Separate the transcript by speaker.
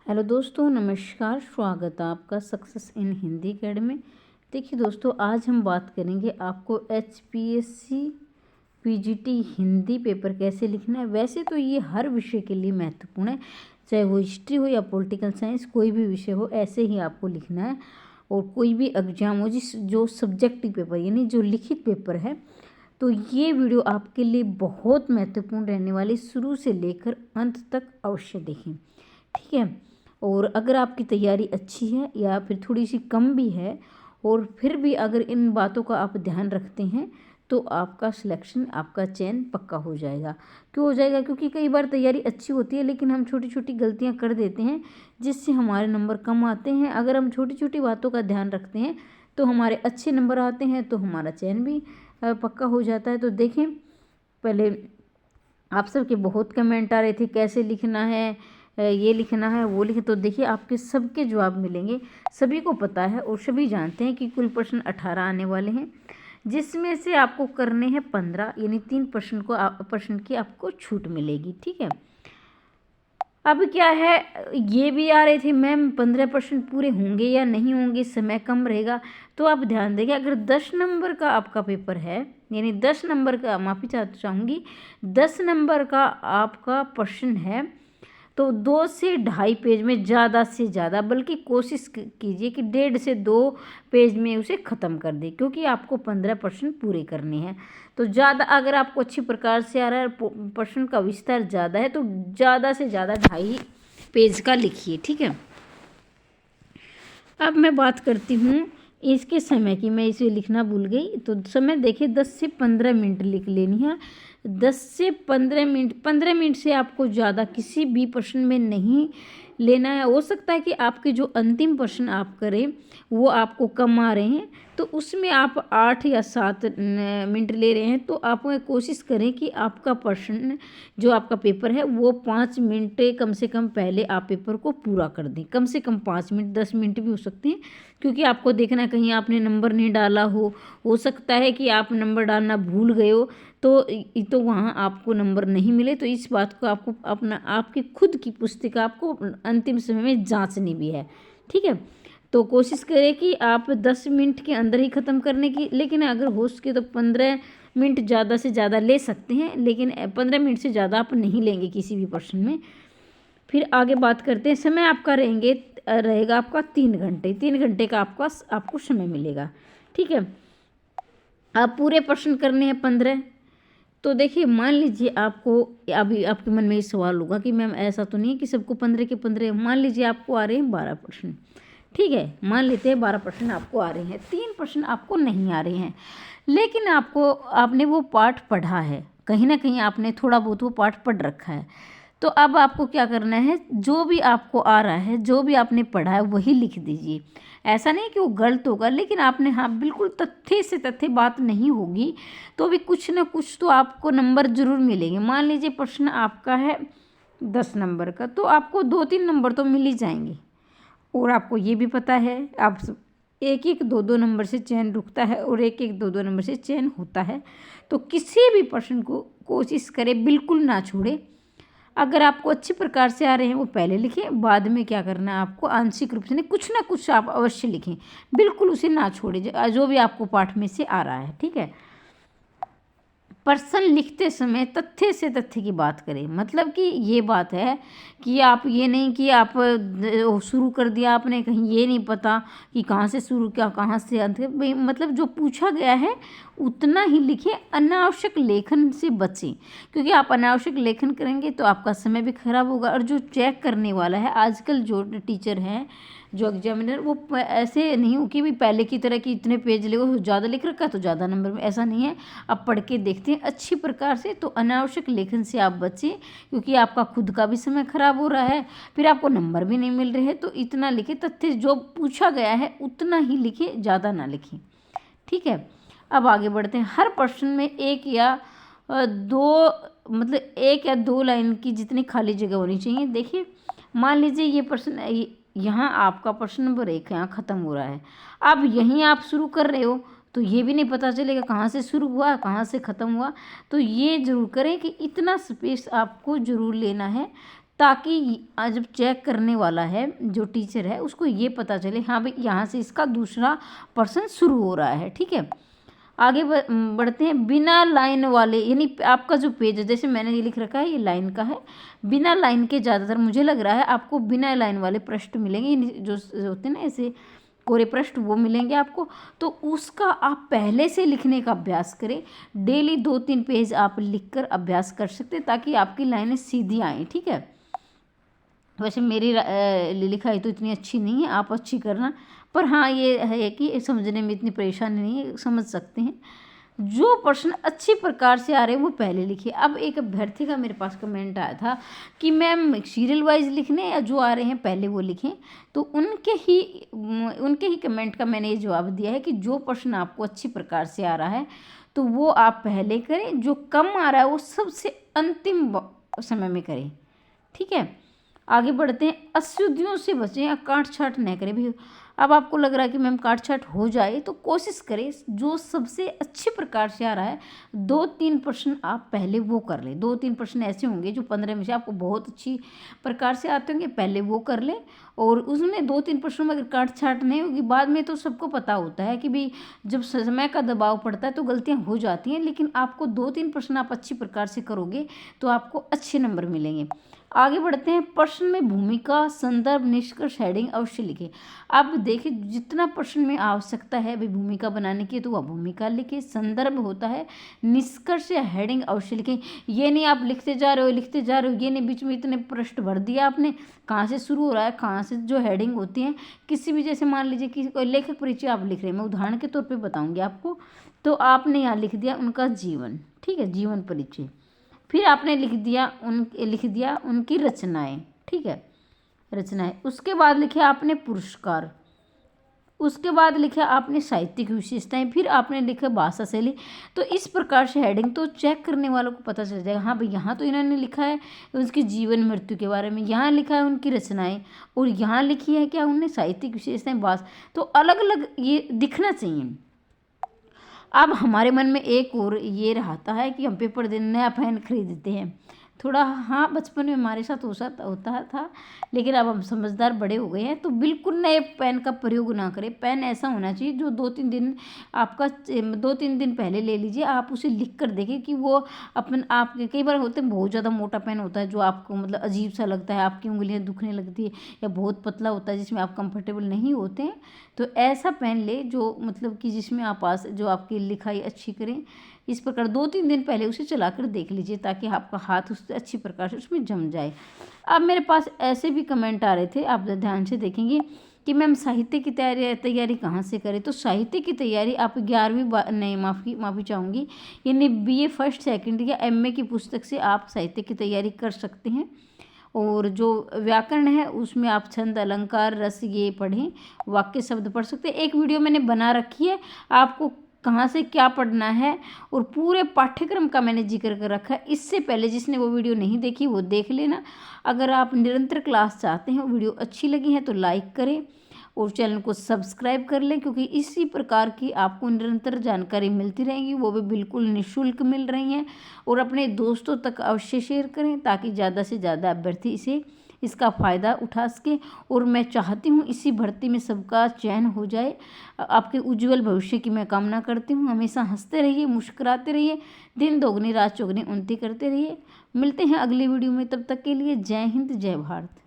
Speaker 1: Hello दोस्तों, नमस्कार। स्वागत है आपका सक्सेस इन हिंदी अकेडमी। देखिए दोस्तों, आज हम बात करेंगे आपको HPSC PGT हिंदी पेपर कैसे लिखना है। वैसे तो ये हर विषय के लिए महत्वपूर्ण है, चाहे वो हिस्ट्री हो या पॉलिटिकल साइंस, कोई भी विषय हो ऐसे ही आपको लिखना है। और कोई भी एग्जाम हो, जो सब्जेक्टिव पेपर यानी जो लिखित पेपर है, तो ये वीडियो आपके लिए बहुत महत्वपूर्ण रहने वाली, शुरू से लेकर अंत तक अवश्य देखें, ठीक है। और अगर आपकी तैयारी अच्छी है या फिर थोड़ी सी कम भी है, और फिर भी अगर इन बातों का आप ध्यान रखते हैं, तो आपका सिलेक्शन, आपका चयन पक्का हो जाएगा। क्यों हो जाएगा? क्योंकि कई बार तैयारी अच्छी होती है लेकिन हम छोटी छोटी गलतियां कर देते हैं, जिससे हमारे नंबर कम आते हैं। अगर हम छोटी छोटी बातों का ध्यान रखते हैं तो हमारे अच्छे नंबर आते हैं, तो हमारा चयन भी पक्का हो जाता है। तो देखें, पहले आप सबके बहुत कमेंट आ रहे थे कैसे लिखना है, ये लिखना है, वो लिखे। तो देखिए, आपके सबके जवाब मिलेंगे। सभी को पता है और सभी जानते हैं कि कुल प्रश्न 18 आने वाले हैं, जिसमें से आपको करने हैं 15, यानी 3 प्रश्न की आपको छूट मिलेगी, ठीक है। अब क्या है, ये भी आ रहे थे मैम 15% पूरे होंगे या नहीं होंगे, समय कम रहेगा। तो आप ध्यान देंगे, अगर 10 नंबर का आपका पेपर है, यानी 10 नंबर का, माफ़ी चाहूँगी, 10 नंबर का आपका प्रश्न है, तो 2 से ढाई पेज में ज़्यादा से ज़्यादा, बल्कि कोशिश कीजिए कि 1.5 से 2 पेज में उसे ख़त्म कर दें, क्योंकि आपको 15% पूरे करने हैं। तो ज़्यादा, अगर आपको अच्छी प्रकार से आ रहा है, प्रश्न का विस्तार ज़्यादा है, तो ज़्यादा से ज़्यादा 2.5 पेज का लिखिए, ठीक है। अब मैं बात करती हूँ इसके समय की। मैं इसे लिखना भूल गई, तो समय देखिए 10 से 15 मिनट लिख लेनी है। 10 से 15 मिनट, 15 मिनट से आपको ज़्यादा किसी भी प्रश्न में नहीं लेना है। हो सकता है कि आपके जो अंतिम प्रश्न आप करें वो आपको कम आ रहे हैं, तो उसमें आप 8 या 7 मिनट ले रहे हैं, तो आप कोशिश करें कि आपका प्रश्न, जो आपका पेपर है, वो 5 मिनट कम से कम पहले आप पेपर को पूरा कर दें। कम से कम 5 मिनट, 10 मिनट भी हो सकते हैं, क्योंकि आपको देखना है कहीं आपने नंबर नहीं डाला हो सकता है कि आप नंबर डालना भूल गए हो, तो वहाँ आपको नंबर नहीं मिले। तो इस बात को आपको आपकी खुद की पुस्तिका आपको अंतिम समय में जांचनी भी है, ठीक है। तो कोशिश करें कि आप 10 मिनट के अंदर ही ख़त्म करने की, लेकिन अगर हो सके तो 15 मिनट ज़्यादा से ज़्यादा ले सकते हैं, लेकिन 15 मिनट से ज़्यादा आप नहीं लेंगे किसी भी प्रश्न में। फिर आगे बात करते हैं। समय आपका रहेगा आपका 3 घंटे। 3 घंटे का आपको समय मिलेगा, ठीक है। आप पूरे प्रश्न करने हैं 15। तो देखिए, मान लीजिए आपको, अभी आपके मन में ये सवाल होगा कि मैम ऐसा तो नहीं है कि सबको 15 के 15। मान लीजिए आपको आ रहे हैं 12 प्रश्न, ठीक है। मान लेते हैं 12 प्रश्न आपको आ रहे हैं, 3 प्रश्न आपको नहीं आ रहे हैं, लेकिन आपने वो पाठ पढ़ा है, कहीं ना कहीं आपने थोड़ा बहुत वो पाठ पढ़ रखा है। तो अब आपको क्या करना है, जो भी आपको आ रहा है, जो भी आपने पढ़ा है, वही लिख दीजिए। ऐसा नहीं कि वो गलत होगा, लेकिन आपने, हाँ, बिल्कुल तथ्य से तथ्य बात नहीं होगी, तो भी कुछ ना कुछ तो आपको नंबर जरूर मिलेंगे। मान लीजिए प्रश्न आपका है 10 नंबर का, तो आपको 2-3 नंबर तो मिल ही जाएंगे। और आपको ये भी पता है, आप 1-1, 2-2 नंबर से चयन रुकता है और 1-1, 2-2 नंबर से चयन होता है। तो किसी भी प्रश्न को कोशिश करें, बिल्कुल ना छोड़े। अगर आपको अच्छी प्रकार से आ रहे हैं वो पहले लिखें, बाद में क्या करना है आपको, आंशिक रूप से नहीं, कुछ ना कुछ आप अवश्य लिखें, बिल्कुल उसे ना छोड़े, जो भी आपको पाठ में से आ रहा है, ठीक है। प्रश्न लिखते समय तथ्य से तथ्य की बात करें। मतलब कि ये बात है कि आप ये नहीं कि आप शुरू कर दिया आपने, कहीं ये नहीं पता कि कहाँ से शुरू किया, कहाँ से अंत। मतलब जो पूछा गया है उतना ही लिखें, अनावश्यक लेखन से बचें, क्योंकि आप अनावश्यक लेखन करेंगे तो आपका समय भी खराब होगा। और जो चेक करने वाला है, आजकल जो टीचर हैं, जो एग्जामिनर, वो ऐसे नहीं हो कि भी पहले की तरह कि इतने पेज ले, ज़्यादा लिख रखा तो ज़्यादा नंबर में, ऐसा नहीं है। आप पढ़ के देखते हैं अच्छी प्रकार से, तो अनावश्यक लेखन से आप बचें, क्योंकि आपका खुद का भी समय खराब हो रहा है, फिर आपको नंबर भी नहीं मिल रहे हैं। तो इतना लिखें, तथ्य जो पूछा गया है उतना ही लिखें, ज़्यादा ना लिखें, ठीक है। अब आगे बढ़ते हैं। हर प्रश्न में 1 या 2, मतलब 1 या 2 लाइन की जितनी खाली जगह होनी चाहिए। देखिए, मान लीजिए ये प्रश्न, यहाँ आपका प्रश्न नंबर 1 यहाँ ख़त्म हो रहा है, अब यहीं आप शुरू कर रहे हो, तो ये भी नहीं पता चलेगा कहाँ से शुरू हुआ, कहाँ से ख़त्म हुआ। तो ये ज़रूर करें कि इतना स्पेस आपको ज़रूर लेना है, ताकि जब चेक करने वाला है जो टीचर है उसको ये पता चले हाँ भाई यहाँ से इसका दूसरा पर्सन शुरू हो रहा है। ठीक है, आगे बढ़ते हैं। बिना लाइन वाले, यानी आपका जो पेज है, जैसे मैंने ये लिख रखा है ये लाइन का है, बिना लाइन के ज़्यादातर मुझे लग रहा है आपको बिना लाइन वाले पृष्ठ मिलेंगे, जो होते हैं ना ऐसे कोरे पृष्ठ, वो मिलेंगे आपको। तो उसका आप पहले से लिखने का अभ्यास करें। डेली 2-3 पेज आप लिखकर अभ्यास कर सकते हैं ताकि आपकी लाइनें सीधी आएँ। ठीक है, वैसे मेरी लिखाई तो इतनी अच्छी नहीं है, आप अच्छी करना, पर हाँ ये है कि समझने में इतनी परेशानी नहीं है, समझ सकते हैं। जो प्रश्न अच्छी प्रकार से आ रहे हैं वो पहले लिखिए। अब एक अभ्यर्थी का मेरे पास कमेंट आया था कि मैम सीरियल वाइज लिखने या जो आ रहे हैं पहले वो लिखें, तो उनके ही कमेंट का मैंने ये जवाब दिया है कि जो प्रश्न आपको अच्छी प्रकार से आ रहा है तो वो आप पहले करें, जो कम आ रहा है वो सबसे अंतिम समय में करें। ठीक है, आगे बढ़ते हैं। अशुद्धियों से बचें या काट छाट न करें। भी अब आपको लग रहा है कि मैम काट छाट हो जाए तो कोशिश करें जो सबसे अच्छी प्रकार से आ रहा है 2-3 प्रश्न आप पहले वो कर लें। 2-3 प्रश्न ऐसे होंगे जो 15 में से आपको बहुत अच्छी प्रकार से आते होंगे, पहले वो कर लें। और उसमें 2-3 प्रश्नों में अगर काट छाट नहीं होगी, बाद में तो सबको पता होता है कि भाई जब समय का दबाव पड़ता है तो गलतियाँ हो जाती हैं, लेकिन आपको 2-3 प्रश्न आप अच्छी प्रकार से करोगे तो आपको अच्छे नंबर मिलेंगे। आगे बढ़ते हैं। प्रश्न में भूमिका, संदर्भ, निष्कर्ष, हेडिंग अवश्य लिखें। आप देखिए जितना प्रश्न में आवश्यकता है भाई भूमिका बनाने की तो वह भूमिका लिखें, संदर्भ होता है, निष्कर्ष या हेडिंग अवश्य लिखें। ये नहीं आप लिखते जा रहे हो, ये नहीं बीच में इतने पृष्ठ भर दिया आपने, कहाँ से शुरू हो रहा है, कहाँ से जो हेडिंग होती है किसी भी, जैसे मान लीजिए किसी कोई लेखक परिचय आप लिख रहे हैं, मैं उदाहरण के तौर पर बताऊँगी आपको, तो आपने यहाँ लिख दिया उनका जीवन। ठीक है, जीवन परिचय। फिर आपने लिख दिया उनकी रचनाएं। ठीक है, रचनाएं। उसके बाद लिखे आपने पुरस्कार, उसके बाद लिखा आपने साहित्यिक विशेषताएं, फिर आपने लिखा भाषा शैली। तो इस प्रकार से हेडिंग तो चेक करने वालों को पता चल जाएगा हाँ भाई यहाँ तो इन्होंने लिखा है उसकी जीवन मृत्यु के बारे में, यहाँ लिखा है उनकी रचनाएं, और यहाँ लिखी है क्या उन्होंने साहित्यिक विशेषताएं, भाषा, तो अलग अलग ये दिखना चाहिए। अब हमारे मन में एक और ये रहता है कि हम पेपर देने नया पेन खरीदते हैं। थोड़ा हाँ बचपन में हमारे साथ होता था, लेकिन अब हम समझदार बड़े हो गए हैं, तो बिल्कुल नए पेन का प्रयोग ना करें। पेन ऐसा होना चाहिए जो 2-3 दिन आपका 2-3 दिन पहले ले लीजिए, आप उसे लिख कर देखें कि वो आपके कई बार होते हैं बहुत ज़्यादा मोटा पेन होता है जो आपको मतलब अजीब सा लगता है, आपकी उंगलियाँ दुखने लगती है, या बहुत पतला होता है जिसमें आप कंफर्टेबल नहीं होते हैं। तो ऐसा पेन ले जो मतलब कि जिसमें आप जो आपकी लिखाई अच्छी करें। इस प्रकार 2-3 दिन पहले उसे चलाकर देख लीजिए ताकि आपका हाथ उससे अच्छी प्रकार से उसमें जम जाए। अब मेरे पास ऐसे भी कमेंट आ रहे थे, आप ध्यान से देखेंगे कि मैम साहित्य की तैयारी कहाँ से करें। तो साहित्य की तैयारी आप 11वीं नहीं माफ़ी चाहूँगी, यानी BA फर्स्ट सेकंड या MA की पुस्तक से आप साहित्य की तैयारी कर सकते हैं। और जो व्याकरण है उसमें आप छंद, अलंकार, रस ये पढ़ें, वाक्य शब्द पढ़ सकते हैं। एक वीडियो मैंने बना रखी है आपको कहाँ से क्या पढ़ना है, और पूरे पाठ्यक्रम का मैंने जिक्र कर रखा है। इससे पहले जिसने वो वीडियो नहीं देखी वो देख लेना। अगर आप निरंतर क्लास चाहते हैं, वीडियो अच्छी लगी है तो लाइक करें और चैनल को सब्सक्राइब कर लें, क्योंकि इसी प्रकार की आपको निरंतर जानकारी मिलती रहेगी, वो भी बिल्कुल निःशुल्क मिल रही हैं। और अपने दोस्तों तक अवश्य शेयर करें ताकि ज़्यादा से ज़्यादा अभ्यर्थी इसका फ़ायदा उठा सके। और मैं चाहती हूँ इसी भर्ती में सबका चयन हो जाए। आपके उज्जवल भविष्य की मैं कामना करती हूँ। हमेशा हंसते रहिए, मुस्कुराते रहिए, दिन दोगुनी रात चौगुनी उन्नति करते रहिए। मिलते हैं अगली वीडियो में, तब तक के लिए जय हिंद, जय भारत।